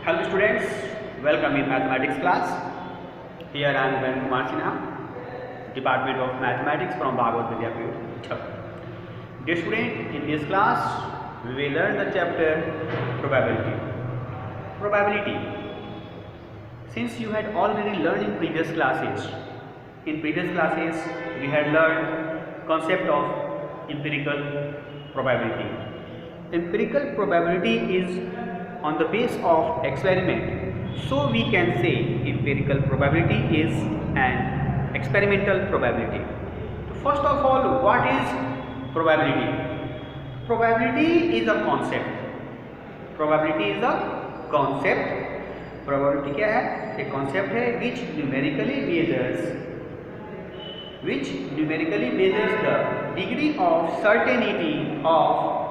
Hello students, welcome in mathematics class. Here I am Ben Kumar Sinha, Department of Mathematics from Bhagavad Vidyapeeth. Dear student, in this class we will learn the chapter probability. Probability. Since you had already learned in previous classes we had learned concept of empirical probability. Empirical probability is on the base of experiment, so we can say empirical probability is an experimental probability. So first of all, what is probability? Probability is a concept. Probability is a concept. Probability क्या है? एक concept है which numerically measures the degree of certainty of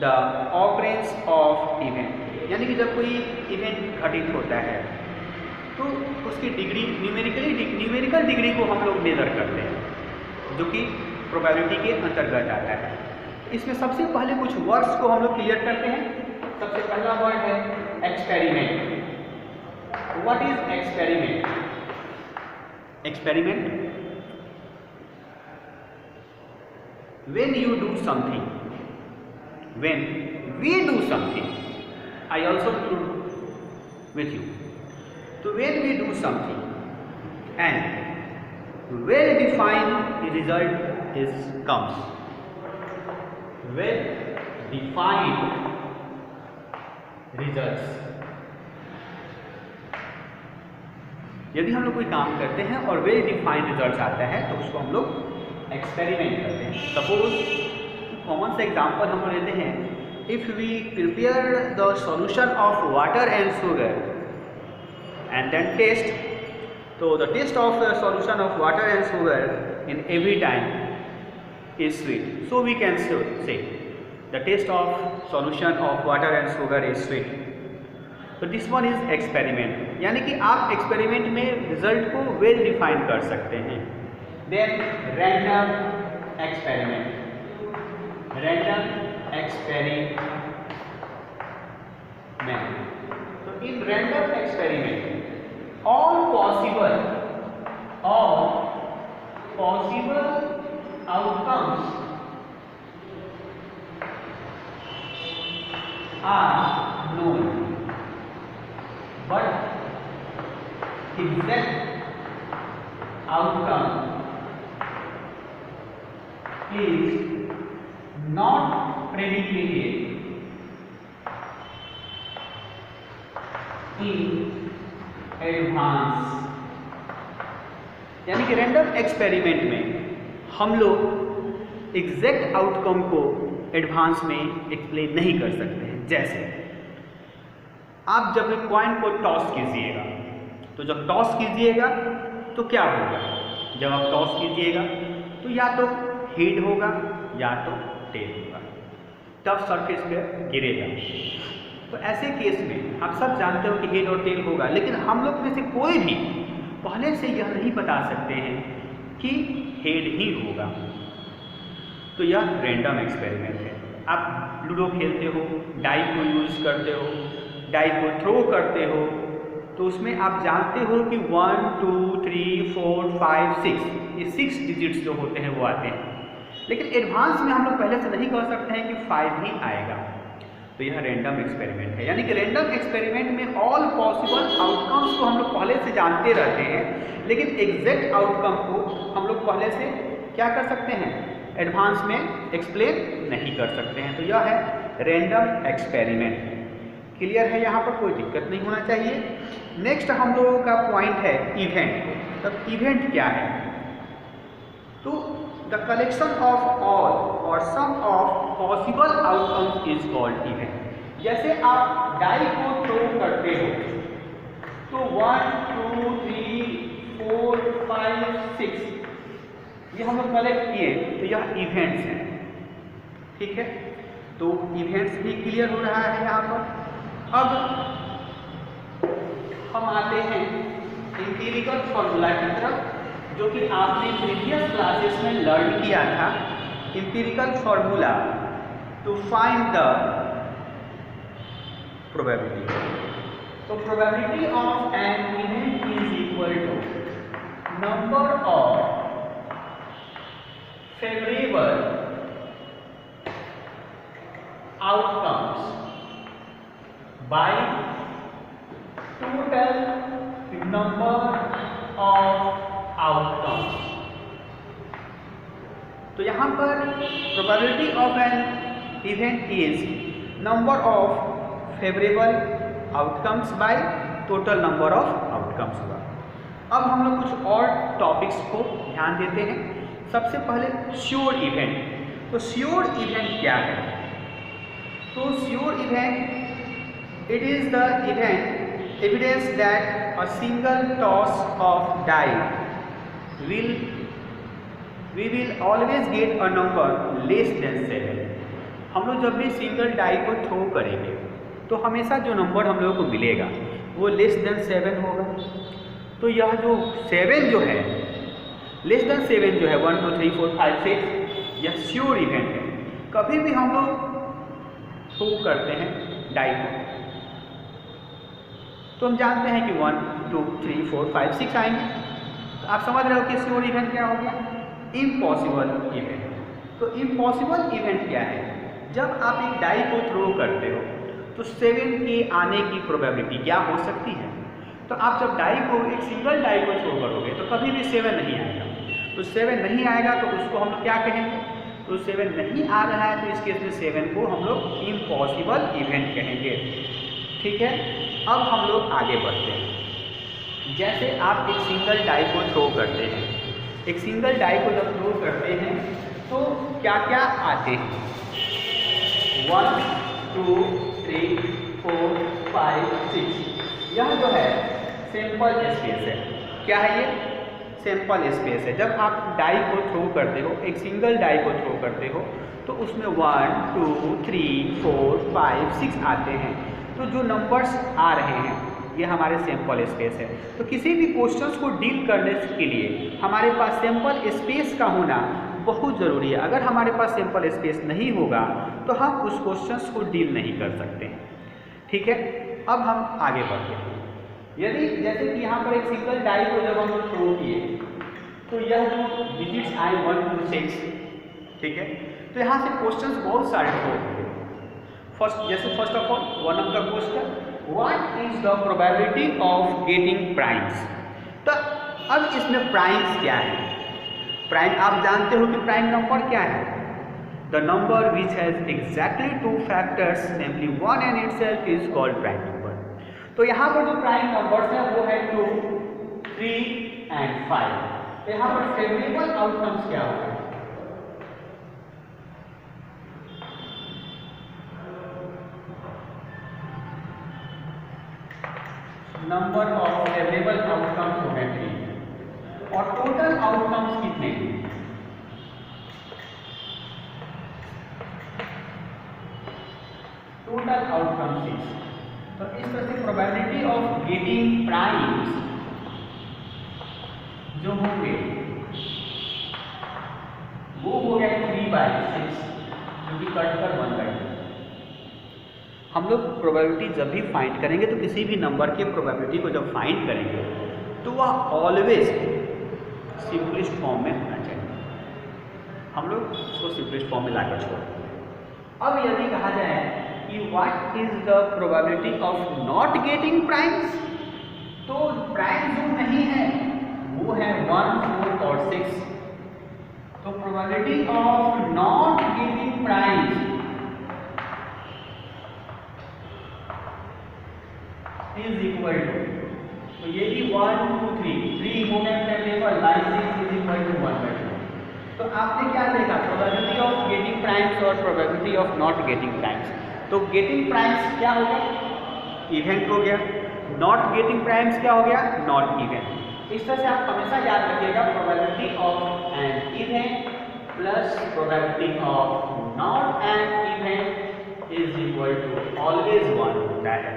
the occurrence of event. यानी कि जब कोई event घटित होता है तो उसकी डिग्री न्यूमेरिकल डिग्री को हम लोग मेजर करते हैं, जो कि प्रोबेबिलिटी के अंतर्गत आता है। इसमें सबसे पहले कुछ वर्ड्स को हम लोग क्लियर करते हैं। सबसे पहला वर्ड है experiment. What is experiment? Experiment, when you do something, when we do something, I also do with you. So when we do something and well-defined result comes. Well-defined results. यदि हम लोग कोई काम करते हैं और वेल डिफाइंड रिजल्ट आता है तो उसको हम लोग एक्सपेरिमेंट करते हैं। सपोज कॉमन से एग्जांपल हम लेते हैं, if we prepare the solution of water and sugar and then taste, तो the taste of the solution of water and sugar in every time is sweet, so we can say the taste of solution of water and sugar is sweet. तो this one is experiment, यानी कि आप experiment में result को well define कर सकते हैं। Then random experiment. Random experiment, तो इन random experiment all possible outcomes are known, but exact outcome is not predicated in advance। यानी कि रैंडम एक्सपेरिमेंट में हम लोग एग्जैक्ट आउटकम को एडवांस में एक्सप्लेन नहीं कर सकते हैं। जैसे आप जब एक कॉइन को टॉस कीजिएगा, तो जब टॉस कीजिएगा तो क्या होगा? जब आप टॉस कीजिएगा तो या तो हेड होगा या तो टेल होगा, तब सरफेस पे गिरेगा। तो ऐसे केस में आप सब जानते हो कि हेड और टेल होगा, लेकिन हम लोग में से कोई भी पहले से यह नहीं बता सकते हैं कि हेड ही होगा। तो यह रैंडम एक्सपेरिमेंट है। आप लूडो खेलते हो, डाई को यूज करते हो, डाई को थ्रो करते हो, तो उसमें आप जानते हो कि 1 2 3 4 5 6 ये 6 डिजिट्स जो होते हैं वो आते हैं, लेकिन एडवांस में हम लोग पहले से नहीं कह सकते हैं कि 5 ही आएगा। तो यह रैंडम एक्सपेरिमेंट है। यानी कि रैंडम एक्सपेरिमेंट में ऑल पॉसिबल आउटकम्स को हम लोग पहले से जानते रहते हैं, लेकिन एग्जैक्ट आउटकम को हम लोग पहले से क्या कर सकते हैं? एडवांस में एक्सप्लेन नहीं कर सकते हैं। तो यह है रैंडम एक्सपेरिमेंट। क्लियर है? यहाँ पर कोई दिक्कत नहीं होना चाहिए। नेक्स्ट हम लोगों का पॉइंट है इवेंट। तब इवेंट क्या है? तो द कलेक्शन ऑफ ऑल और sum of possible outcomes is called event. जैसे आप डाई को थ्रो करते हो तो 1 2 3 4 5 6 ये हम लोग कलेक्ट किए, तो यह इवेंट्स हैं। ठीक है, तो इवेंट्स भी क्लियर हो रहा है यहाँ पर। अब हम आते हैं एम्पिरिकल फॉर्मूला की तरफ, जो कि आपने प्रीवियस क्लासेस में लर्न किया था। Empirical formula to find the probability. तो probability of an event is equal to number of favourable outcomes by total number of outcomes. तो यहां पर probability of an event is number of favourable outcomes by total number of outcomes हुआ। अब हम लोग कुछ और टॉपिक्स को ध्यान देते हैं। सबसे पहले श्योर इवेंट। तो श्योर इवेंट क्या है? तो sure event it is the event evidence that a single toss of die we will always get a number less than 7। हम लोग जब भी सिंगल डाई को थ्रो करेंगे तो हमेशा जो नंबर हम लोगों को मिलेगा वो लेस देन 7 होगा। तो यह जो 7 जो है लेस देन 7 जो है 1 2 3 4 5 6 यह श्योर इवेंट है। कभी भी हम लोग थ्रो करते हैं डाई को तो हम जानते हैं कि 1 2 3 4 5 6 आएंगे। तो आप समझ रहे हो कि श्योर इवेंट क्या हो गया? Impossible event. तो इम्पॉसिबल इवेंट क्या है? जब आप एक डाई को थ्रो करते हो तो 7 के आने की प्रोबेबिलिटी क्या हो सकती है? तो आप जब डाई को एक सिंगल डाई को थ्रो करोगे तो कभी भी 7 नहीं आएगा। तो 7 नहीं आएगा तो उसको हम लोग क्या कहेंगे? तो 7 नहीं आ रहा है तो इस केस में 7 को हम लोग इम्पॉसिबल इवेंट कहेंगे। ठीक है, अब हम लोग आगे बढ़ते हैं। जैसे आप एक सिंगल डाई को थ्रो करते हैं, एक सिंगल डाई को जब थ्रो करते हैं तो क्या क्या आते हैं? 1 2 3 4 5 6 यह जो है सैंपल स्पेस है। क्या है ये? सैंपल स्पेस है। जब आप डाई को थ्रो करते हो, एक सिंगल डाई को थ्रो करते हो तो उसमें 1 2 3 4 5 6 आते हैं। तो जो नंबर्स आ रहे हैं ये हमारे सैंपल स्पेस है। तो किसी भी क्वेश्चंस को डील करने के लिए हमारे पास सैंपल स्पेस का होना बहुत ज़रूरी है। अगर हमारे पास सैंपल स्पेस नहीं होगा तो हम उस क्वेश्चंस को डील नहीं कर सकते। ठीक है, अब हम आगे बढ़ते हैं। यदि जैसे कि यहाँ पर एक सिंगल डाई को जब हम लोग थ्रो किए तो यह जो डिजिट्स आए 1 2 6, ठीक है, तो यहाँ से क्वेश्चंस बहुत सारे थ्रो होंगे। First of all one of the question, what is the probability of getting primes? तो अब इसमें प्राइम्स क्या है? प्राइम आप जानते हो कि प्राइम नंबर क्या है? The number which has exactly 2 factors namely 1 and itself is called prime number. तो यहाँ पर जो प्राइम नंबर्स हैं वो है 2 3 एंड 5। तो यहाँ पर फेवरेबल आउटकम्स क्या होगा? नंबर ऑफ फेवरेबल आउटकम्स हो गए 3 और टोटल आउटकम्स कितने? Total outcome 6। तो इस तरह से प्रोबेबिलिटी ऑफ गेटिंग प्राइम्स जो होंगे वो हो गया 3/6 जो कि कट कर 1/2। हम लोग प्रोबेबिलिटी जब भी फाइंड करेंगे तो किसी भी नंबर के प्रोबेबिलिटी को जब फाइंड करेंगे तो वह ऑलवेज सिंपलेस्ट फॉर्म में होना चाहिए। हम लोग उसको सिंपलेस्ट फॉर्म में लाकर छोड़ेंगे। अब यदि कहा जाए कि what is the probability of not getting primes, तो प्राइम जो नहीं है वो है 1 4 और 6। तो probability of not getting primes is equal to, तो ये भी 1 2 3 हो गया फेवरेबल, 6 इज इक्वल टू 1/2। तो आपने क्या देखा? प्रोबेबिलिटी ऑफ गेटिंग प्राइम्स और probability of not getting primes. तो गेटिंग प्राइम्स क्या हो गया? इवेंट हो गया। नॉट गेटिंग प्राइम्स क्या हो गया? Not event. इस तरह से आप हमेशा याद रखिएगा probability of an event plus probability of not an event is equal to always 1 होता है।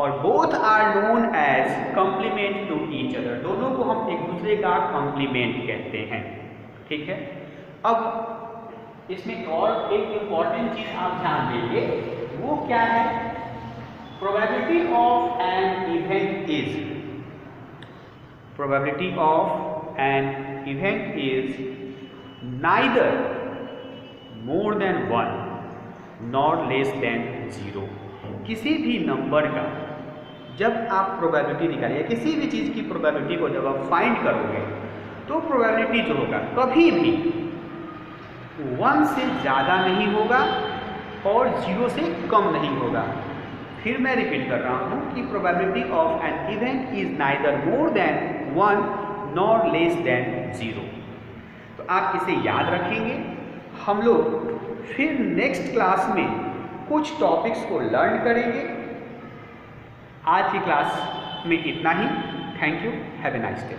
और both are known as complement to each other. दोनों को हम एक दूसरे का कॉम्प्लीमेंट कहते हैं। ठीक है, अब इसमें और एक इम्पॉर्टेंट चीज आप ध्यान देंगे, वो क्या है? Probability of an probability of an event is neither more than 1 nor less than 0। किसी भी नंबर का जब आप प्रोबेबिलिटी निकालिए, किसी भी चीज़ की प्रोबेबिलिटी को जब आप फाइंड करोगे तो प्रोबेबिलिटी जो होगा कभी भी 1 से ज़्यादा नहीं होगा और 0 से कम नहीं होगा। फिर मैं रिपीट कर रहा हूँ कि probability of an event is neither more than 1 nor less than 0। तो आप इसे याद रखेंगे। हम लोग फिर नेक्स्ट क्लास में कुछ टॉपिक्स को लर्न करेंगे। आज की क्लास में इतना ही। Thank you, have a nice day.